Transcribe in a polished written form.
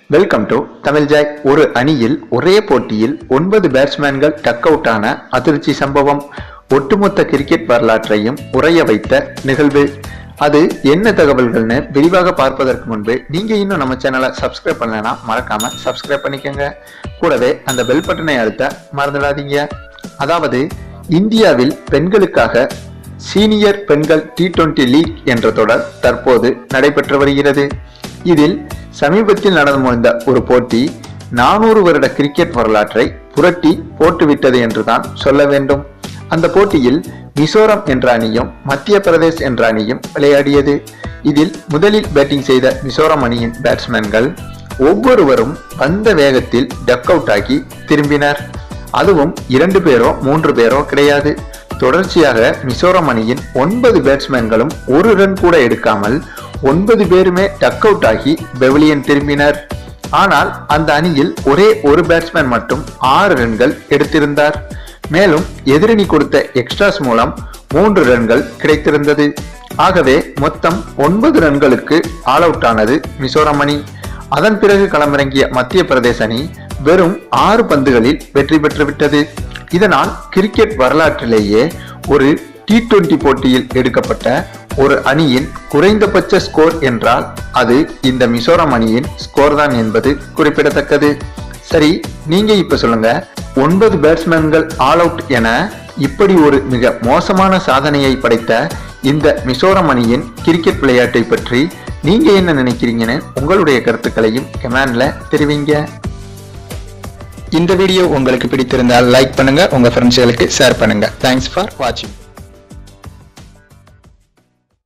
Welcome to Tamil jack. ஒரு அணியில் ஒரே போட்டியில் 9 பேட்ஸ்மேன்கள் டக் அவுட் ஆன அதிர்ச்சி சம்பவம். ஒட்டுமொத்த கிரிக்கெட் வரலாற்றையும் உறைய வைத்த நிகழ்வு. அது என்ன தகவல்கள்னு விரிவாக பார்ப்பதற்கு முன்பு நீங்க இன்னும் நம்ம சேனலை சப்ஸ்கிரைப் பண்ணலன்னா மறக்காம சப்ஸ்கிரைப் பண்ணிக்கோங்க. கூடவே அந்த பெல் பட்டனை அழுத்த மறந்துடாதீங்க. அதாவது இந்தியாவில் பெண்களுக்காக சீனியர் பெண்கள் T20 லீக் என்ற தொடர் தற்போது நடைபெற்று வருகிறது. இதில் சமீபத்தில் நடந்து முடிந்த ஒரு போட்டி 400 வருட கிரிக்கெட் வரலாற்றை புரட்டி போட்டுவிட்டது என்றுதான் சொல்ல வேண்டும். அந்த போட்டியில் மிசோரம் என்ற அணியும் மத்திய பிரதேஷ் என்ற அணியும் விளையாடியது. இதில் முதலில் பேட்டிங் செய்த மிசோரம் அணியின் பேட்ஸ்மேன்கள் ஒவ்வொருவரும் பந்த வேகத்தில் டக் அவுட் ஆகி திரும்பினர். அதுவும் 2 பேரோ 3 பேரோ கிடையாது. தொடர்ச்சியாக மிசோரம் அணியின் 9 பேட்ஸ்மேன்களும் ஒரு ரன் கூட எடுக்காமல் 9 பேருமே டக் அவுட் ஆகி பெவிலியன் திரும்பினர். ஆனால் அந்த அணியில் ஒரே ஒரு பேட்ஸ்மேன் மட்டும் 6 ரன்கள் எடுத்திருந்தார். மேலும் எதிரணி கொடுத்த எக்ஸ்ட்ராஸ் மூலம் 3 ரன்கள் கிடைத்திருந்தது. ஆகவே மொத்தம் 9 ரன்களுக்கு ஆல் அவுட் ஆனது மிசோரம் அணி. அதன் பிறகு களமிறங்கிய மத்திய பிரதேச அணி வெறும் 6 பந்துகளில் வெற்றி பெற்றுவிட்டது. இதனால் கிரிக்கெட் வரலாற்றிலேயே ஒரு T20 போட்டியில் எடுக்கப்பட்ட ஒரு அணியின் குறைந்தபட்ச ஸ்கோர் என்றால் அது இந்த மிசோரம் அணியின் ஸ்கோர் தான் என்பது குறிப்பிடத்தக்கது. சரி, நீங்க இப்ப சொல்லுங்க, 9 பேட்ஸ்மேன்கள் ஆல் அவுட் என இப்படி ஒரு மிக மோசமான சாதனையை படைத்த இந்த மிசோரம் அணியின் கிரிக்கெட் விளையாட்டை பற்றி நீங்க என்ன நினைக்கிறீங்கன்னு உங்களுடைய கருத்துக்களையும் கமெண்ட்ல தெரிவிங்க. இந்த வீடியோ உங்களுக்கு பிடித்திருந்தால் லைக் பண்ணுங்க, உங்க ஃப்ரெண்ட்ஸ்களுக்கு ஷேர் பண்ணுங்க. தேங்க்ஸ் ஃபார் வாட்சிங்.